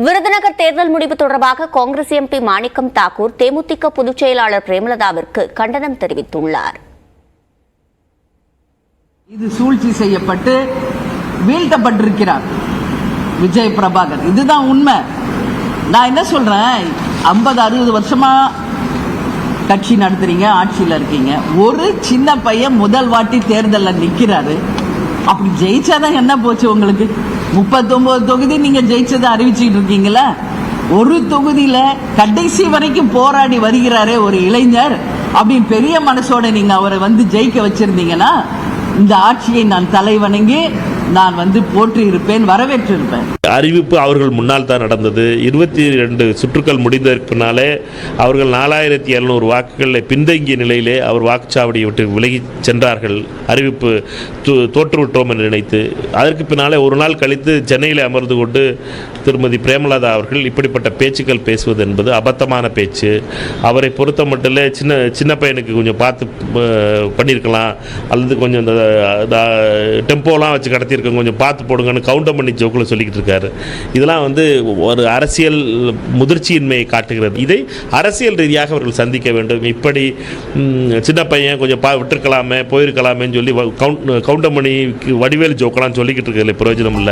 விருதுநகர் தேர்தல் முடிவு தொடர்பாக காங்கிரஸ் எம்பி மாணிக்கம் தாக்கூர் தேமுதிக பொதுச் செயலாளர் பிரேமலதாவிற்கு கண்டனம் தெரிவித்துள்ளார். இது சூழ்ச்சி செய்யப்பட்டு வீழ்த்தப்பட்டிருக்கிறார் விஜய் பிரபாகர். இதுதான் உண்மை. நான் என்ன சொல்றேன், 50-60 வருஷமா கட்சி நடத்துறீங்க, ஆட்சியில் இருக்கீங்க. ஒரு சின்ன பையன் முதல் வாட்டி தேர்தலில் நிற்கிறாரு. அப்படி ஜெயிச்சாதான் என்ன போச்சு உங்களுக்கு? 39 தொகுதி நீங்க ஜெயிச்சதை அறிவிச்சுட்டு இருக்கீங்களா? ஒரு தொகுதியில கடைசி வரைக்கும் போராடி வருகிறாரே ஒரு இளைஞர், அப்படின்னு பெரிய மனசோட நீங்க அவரை ஜெயிக்க வச்சிருந்தீங்கன்னா இந்த ஆட்சியை நான் தலைவணங்கி நான் போற்றி இருப்பேன், வரவேற்று இருப்பேன். அறிவிப்பு அவர்கள் முன்னால் தான் நடந்தது. 22 சுற்றுக்கள் முடிந்ததற்கு பின்னாலே அவர்கள் 4700 வாக்குகளில் பின்தங்கிய நிலையிலே அவர் வாக்குச்சாவடியை விட்டு விலகி சென்றார்கள். அறிவிப்பு தோற்றுவிட்டோம் என்று நினைத்து அதற்கு பின்னாலே ஒரு நாள் கழித்து சென்னையில் அமர்ந்து கொண்டு திருமதி பிரேமலதா அவர்கள் இப்படிப்பட்ட பேச்சுக்கள் பேசுவது என்பது அபத்தமான பேச்சு. அவரை பொறுத்த மட்டும் சின்ன பையனுக்கு கொஞ்சம் பார்த்து பண்ணியிருக்கலாம், அல்லது கொஞ்சம் இந்த டெம்போலாம் வச்சு கடத்தியிருக்கோம், கொஞ்சம் பார்த்து போடுங்கன்னு கவுண்டர் பண்ணி ஜோக்கில் சொல்லிக்கிட்டு இருக்காரு. இதெல்லாம் ஒரு அரசியல் முதிர்ச்சியின்மையை காட்டுகிறது. இதை அரசியல் ரீதியாக அவர்கள் சந்திக்க வேண்டும். இப்படி சின்ன பையன் கொஞ்சம் விட்டுருக்கலாமே, போயிருக்கலாமேன்னு சொல்லி கவுண்டர் பண்ணி வடிவேல் ஜோக்கெல்லாம் சொல்லிக்கிட்டு இருக்கிறதுல பிரயோஜனம் இல்லை.